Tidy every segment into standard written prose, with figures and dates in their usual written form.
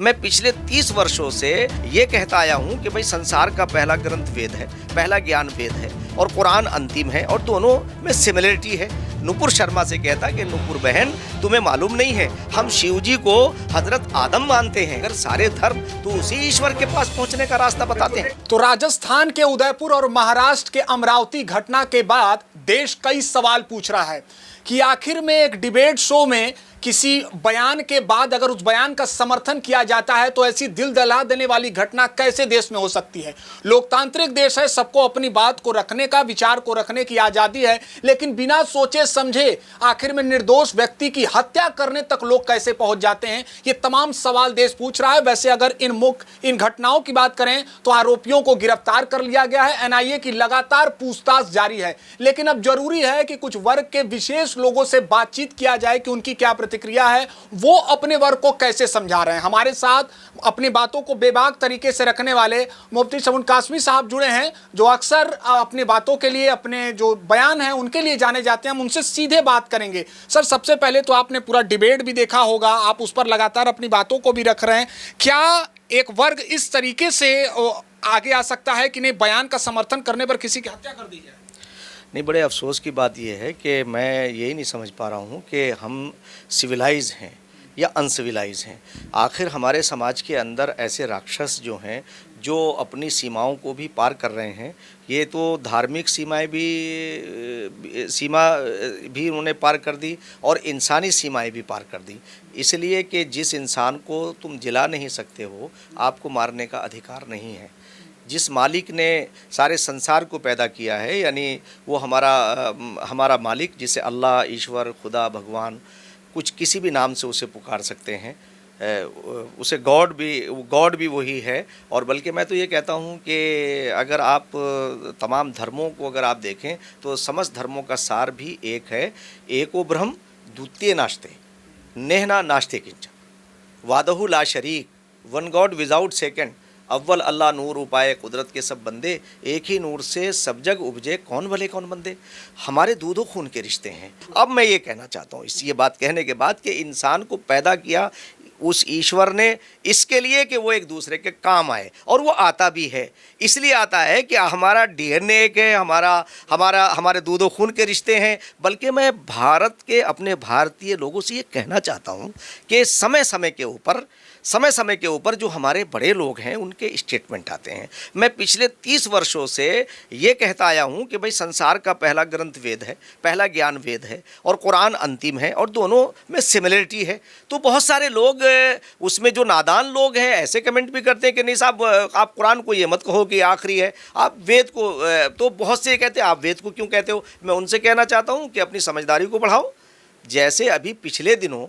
मैं पिछले 30 वर्षों से ये कहता आया हूँ कि भाई संसार का पहला ग्रंथ वेद है, पहला ज्ञान वेद है और कुरान अंतिम है और दोनों में सिमिलरिटी है। नुपुर शर्मा से कहता कि नुपुर बहन तुम्हें मालूम नहीं है, हम शिव जी को हजरत आदम मानते हैं, अगर सारे धर्म तो उसी ईश्वर के पास पहुंचने का रास्ता बताते हैं। तो राजस्थान के उदयपुर और महाराष्ट्र के अमरावती घटना के बाद देश कई सवाल पूछ रहा है कि आखिर में एक डिबेट शो में किसी बयान के बाद अगर उस बयान का समर्थन किया जाता है तो ऐसी दिल दहला देने वाली घटना कैसे देश में हो सकती है। लोकतांत्रिक देश है, सबको अपनी बात को रखने का, विचार को रखने की आज़ादी है, लेकिन बिना सोचे समझे आखिर में निर्दोष व्यक्ति की हत्या करने तक लोग कैसे पहुंच जाते हैं, ये तमाम सवाल देश पूछ रहा है। वैसे अगर इन घटनाओं की बात करें तो आरोपियों को गिरफ्तार कर लिया गया है, एनआईए की लगातार पूछताछ जारी है, लेकिन अब जरूरी है कि कुछ वर्ग के विशेष लोगों से बातचीत किया जाए कि उनकी क्या प्रतिक्रिया है, वो अपने वर्ग को कैसे समझा रहे हैं। हमारे साथ अपनी बातों को बेबाक तरीके से रखने वाले मुफ्ती शमून कासमी साहब जुड़े हैं, जो अक्सर अपनी बातों के लिए, अपने जो बयान हैं उनके लिए जाने जाते हैं। हम उनसे सीधे बात करेंगे। सर, सबसे पहले तो आपने पूरा डिबेट भी देखा होगा, आप उस पर लगातार अपनी बातों को भी रख रहे हैं। क्या एक वर्ग इस तरीके से आगे आ सकता है कि नहीं, बयान का समर्थन करने पर किसी की हत्या कर दी जाए? नहीं, बड़े अफसोस की बात यह है कि मैं यही नहीं समझ पा रहा हूँ कि हम सिविलाइज हैं या अनसिविलाइज हैं। आखिर हमारे समाज के अंदर ऐसे राक्षस जो हैं जो अपनी सीमाओं को भी पार कर रहे हैं। ये तो धार्मिक सीमा भी उन्होंने पार कर दी और इंसानी सीमाएं भी पार कर दी, इसलिए कि जिस इंसान को तुम जिला नहीं सकते हो, आपको मारने का अधिकार नहीं है। जिस मालिक ने सारे संसार को पैदा किया है, यानी वो हमारा मालिक, जिसे अल्लाह, ईश्वर, खुदा, भगवान, कुछ किसी भी नाम से उसे पुकार सकते हैं, उसे गॉड भी वही है। और बल्कि मैं तो ये कहता हूँ कि अगर आप तमाम धर्मों को अगर आप देखें तो समस्त धर्मों का सार भी एक है। एको ब्रह्म द्वितीय नास्ते नेहना नास्ते किंचन वादहु ला शरीक, वन गॉड विदाउट सेकेंड, अव्वल अल्लाह नूर उपाय कुदरत के सब बंदे, एक ही नूर से सब जग उपजे, कौन भले कौन बंदे। हमारे दूधो खून के रिश्ते हैं। अब मैं ये कहना चाहता हूँ ये बात कहने के बाद कि इंसान को पैदा किया उस ईश्वर ने इसके लिए कि वो एक दूसरे के काम आए, और वो आता भी है। इसलिए आता है कि हमारा डीएनए एक है, हमारे दूधो खून के रिश्ते हैं। बल्कि मैं भारत के अपने भारतीय लोगों से ये कहना चाहता हूँ कि समय समय के ऊपर जो हमारे बड़े लोग हैं उनके स्टेटमेंट आते हैं। मैं पिछले 30 वर्षों से ये कहता आया हूँ कि भाई संसार का पहला ग्रंथ वेद है, पहला ज्ञान वेद है और कुरान अंतिम है और दोनों में सिमिलरिटी है। तो बहुत सारे लोग उसमें जो नादान लोग हैं ऐसे कमेंट भी करते हैं कि नहीं साहब, आप कुरान को ये मत कहो कि आखिरी है, आप वेद को, तो बहुत से कहते हैं आप वेद को क्यों कहते हो। मैं उनसे कहना चाहता हूँ कि अपनी समझदारी को बढ़ाओ। जैसे अभी पिछले दिनों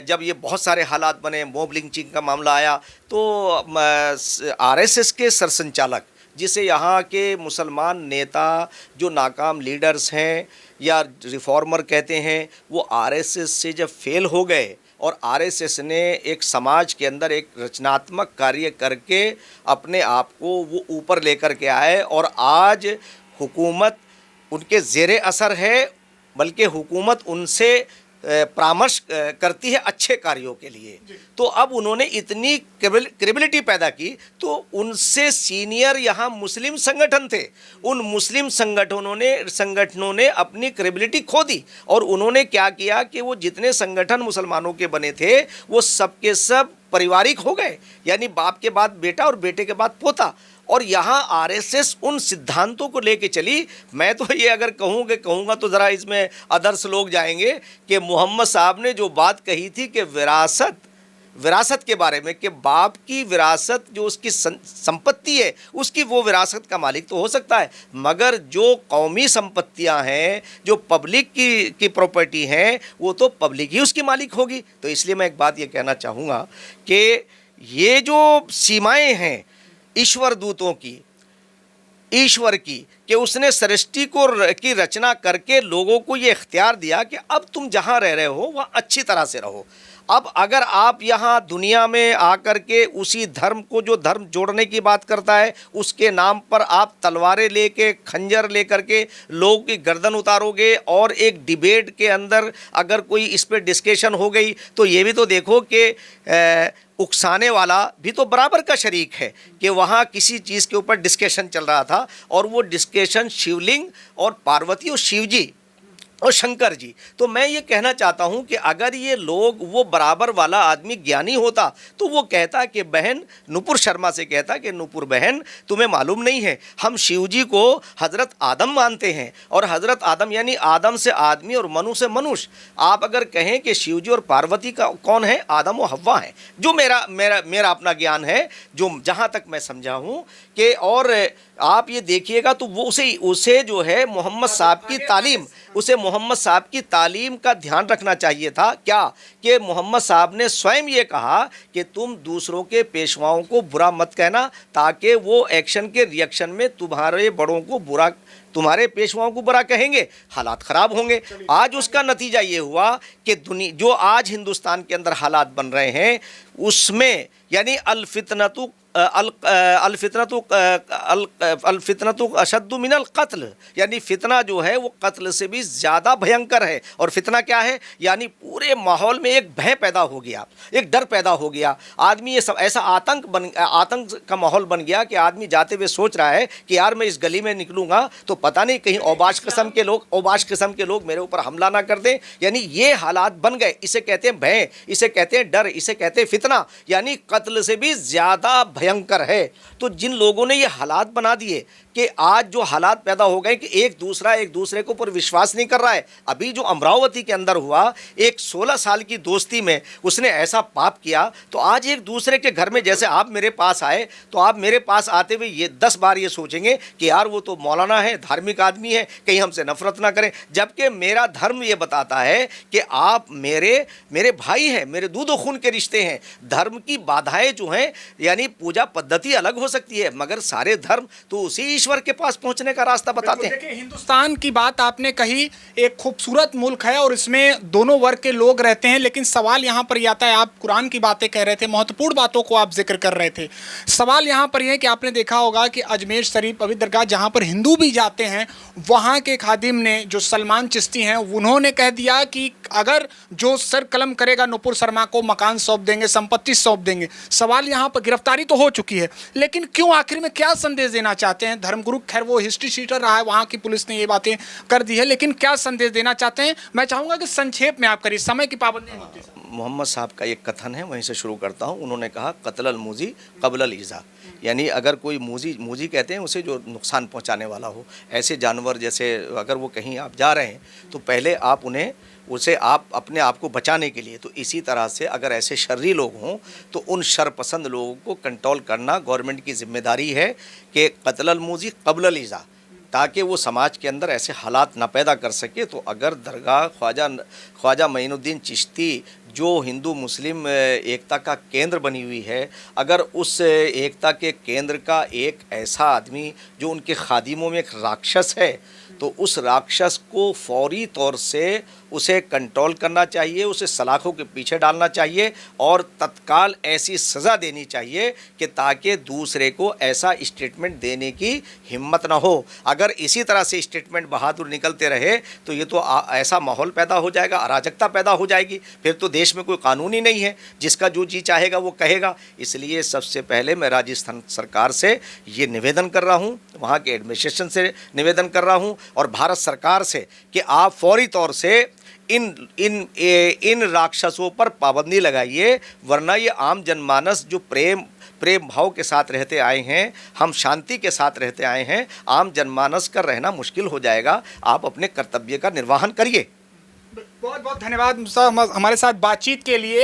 जब ये बहुत सारे हालात बने, मॉब लिंचिंग का मामला आया, तो आरएसएस के सरसंचालक, जिसे यहाँ के मुसलमान नेता जो नाकाम लीडर्स हैं या रिफॉर्मर कहते हैं, वो आरएसएस से जब फेल हो गए और आरएसएस ने एक समाज के अंदर एक रचनात्मक कार्य करके अपने आप को वो ऊपर लेकर के आए और आज हुकूमत उनके ज़ेरे असर है, बल्कि हुकूमत उनसे परामर्श करती है अच्छे कार्यों के लिए। तो अब उन्होंने इतनी क्रेडिबिलिटी पैदा की, तो उनसे सीनियर यहाँ मुस्लिम संगठन थे, उन मुस्लिम संगठनों ने अपनी क्रेडिबिलिटी खो दी। और उन्होंने क्या किया कि वो जितने संगठन मुसलमानों के बने थे वो सब के सब पारिवारिक हो गए, यानी बाप के बाद बेटा और बेटे के बाद पोता। और यहाँ आरएसएस उन सिद्धांतों को लेके चली। मैं तो ये अगर कहूँगा तो ज़रा इसमें अदर्स लोग जाएंगे कि मोहम्मद साहब ने जो बात कही थी कि विरासत के बारे में, कि बाप की विरासत जो उसकी संपत्ति है उसकी वो विरासत का मालिक तो हो सकता है, मगर जो कौमी संपत्तियां हैं, जो पब्लिक की प्रॉपर्टी हैं, वो तो पब्लिक ही उसकी मालिक होगी। तो इसलिए मैं एक बात ये कहना चाहूँगा कि ये जो सीमाएं हैं ईश्वर दूतों की, ईश्वर की, कि उसने सृष्टि की रचना करके लोगों को ये इख्तियार दिया कि अब तुम जहाँ रह रहे हो वहाँ अच्छी तरह से रहो। अब अगर आप यहाँ दुनिया में आकर के उसी धर्म को, जो धर्म जोड़ने की बात करता है, उसके नाम पर आप तलवारें लेके, खंजर लेकर के लोगों की गर्दन उतारोगे और एक डिबेट के अंदर अगर कोई इस पर डिस्कशन हो गई तो ये भी तो देखो कि उकसाने वाला भी तो बराबर का शरीक है कि वहाँ किसी चीज़ के ऊपर डिस्कशन चल रहा था और वो डिस्कशन शिवलिंग और पार्वती और शिव जी और शंकर जी। तो मैं ये कहना चाहता हूँ कि अगर ये लोग, वो बराबर वाला आदमी ज्ञानी होता तो वो कहता कि बहन, नुपुर शर्मा से कहता कि नुपुर बहन, तुम्हें मालूम नहीं है, हम शिव जी को हज़रत आदम मानते हैं और हज़रत आदम यानी आदम से आदमी और मनु से मनुष्य। आप अगर कहें कि शिव जी और पार्वती का कौन है, आदम और हव्वा है, जो मेरा अपना ज्ञान है, जो जहाँ तक मैं समझा हूँ कि। और आप ये देखिएगा तो वो उसे जो है मोहम्मद साहब की तालीम, उसे मोहम्मद साहब की तालीम का ध्यान रखना चाहिए था। क्या कि मोहम्मद साहब ने स्वयं ये कहा कि तुम दूसरों के पेशवाओं को बुरा मत कहना, ताकि वो एक्शन के रिएक्शन में तुम्हारे बड़ों को बुरा, तुम्हारे पेशवाओं को बुरा कहेंगे, हालात ख़राब होंगे। आज उसका नतीजा ये हुआ कि जो आज हिंदुस्तान के अंदर हालात बन रहे हैं उसमें यानी अलफितनतु अशद्दु मिनल कत्ल, यानी फितना जो है वो कत्ल से भी ज़्यादा भयंकर है। और फितना क्या है, यानी पूरे माहौल में एक भय पैदा हो गया, एक डर पैदा हो गया। आदमी ये सब ऐसा आतंक का माहौल बन गया कि आदमी जाते हुए सोच रहा है कि यार मैं इस गली में निकलूँगा तो पता नहीं कहीं औबाश किस्म के लोग मेरे ऊपर हमला ना कर दें। यानी ये हालात बन गए। इसे कहते हैं भय, इसे कहते हैं डर, इसे कहते हैं फितना, यानी कत्ल से भी ज़्यादा भयंकर है। तो जिन लोगों ने ये हालात बना दिए कि आज जो हालात पैदा हो गए कि एक दूसरे के ऊपर विश्वास नहीं कर रहा है। अभी जो अमरावती के अंदर हुआ, एक 16 साल की दोस्ती में उसने ऐसा पाप किया, तो आज एक दूसरे के घर में, जैसे आप मेरे पास आए तो आप मेरे पास आते हुए ये 10 बार ये सोचेंगे कि यार वो तो मौलाना है, धार्मिक आदमी है, कहीं हमसे नफरत ना करें। जबकि मेरा धर्म ये बताता है कि आप मेरे भाई हैं, मेरे दूध खून के रिश्ते हैं। धर्म की बाधाएं जो हैं, यानी पूजा पद्धति अलग हो सकती है, मगर सारे धर्म तो उसी ईश्वर के पास पहुंचने का रास्ता बताते हैं। देखिए, हिंदुस्तान की बात आपने कही, एक खूबसूरत मुल्क है और इसमें दोनों वर्ग के लोग रहते हैं, लेकिन सवाल यहाँ पर आता है, आप कुरान की बातें कह रहे थे, महत्वपूर्ण बातों को आप जिक्र कर रहे थे। सवाल यहाँ पर यह है कि आपने देखा होगा कि अजमेर शरीफ पवित्र दरगाह जहाँ पर हिंदू भी जाते हैं, वहाँ के खादिम ने, जो सलमान चिश्ती हैं, उन्होंने कह दिया कि अगर जो सर कलम करेगा नुपुर शर्मा को मकान सौंप देंगे, संपत्ति सौंप देंगे। सवाल यहाँ पर, गिरफ्तारी तो हो चुकी है, लेकिन क्यों, आखिर में क्या संदेश देना चाहते हैं धर्मगुरु? खैर वो हिस्ट्री शीटर रहा है, वहाँ की पुलिस ने ये बातें कर दी है, लेकिन क्या संदेश देना चाहते हैं? मैं चाहूँगा कि संक्षेप में आप करिए, समय की पाबंदी होती है। मोहम्मद साहब का एक कथन है, वहीं से शुरू करता हूँ। उन्होंने कहा कत्लल मूजी कबलल ईज़ा, यानी अगर कोई मूजी कहते हैं उसे जो नुकसान पहुँचाने वाला हो, ऐसे जानवर जैसे अगर वो कहीं आप जा रहे हैं तो पहले आप उसे आप अपने आप को बचाने के लिए, तो इसी तरह से अगर ऐसे शर्री लोग हों तो उन शरपसंद लोगों को कंट्रोल करना गवर्नमेंट की जिम्मेदारी है कि कत्लल मूजी कबलल ईज़ा, ताकि वो समाज के अंदर ऐसे हालात ना पैदा कर सके। तो अगर दरगाह ख्वाजा मोइनुद्दीन चिश्ती जो हिंदू मुस्लिम एकता का केंद्र बनी हुई है, अगर उस एकता के केंद्र का एक ऐसा आदमी जो उनके खादिमों में एक राक्षस है, तो उस राक्षस को फौरी तौर से उसे कंट्रोल करना चाहिए, उसे सलाखों के पीछे डालना चाहिए और तत्काल ऐसी सज़ा देनी चाहिए कि ताकि दूसरे को ऐसा स्टेटमेंट देने की हिम्मत ना हो। अगर इसी तरह से स्टेटमेंट बहादुर निकलते रहे तो ये तो ऐसा माहौल पैदा हो जाएगा, अराजकता पैदा हो जाएगी, फिर तो देश में कोई कानून ही नहीं है, जिसका जो जी चाहेगा वो कहेगा। इसलिए सबसे पहले मैं राजस्थान सरकार से ये निवेदन कर रहा हूँ, वहाँ के एडमिनिस्ट्रेशन से निवेदन कर रहा हूँ और भारत सरकार से कि आप फौरी तौर से इन राक्षसों पर पाबंदी लगाइए, वरना ये आम जनमानस जो प्रेम भाव के साथ रहते आए हैं, हम शांति के साथ रहते आए हैं, आम जनमानस का रहना मुश्किल हो जाएगा। आप अपने कर्तव्य का निर्वहन करिए। बहुत बहुत धन्यवाद हमारे साथ बातचीत के लिए।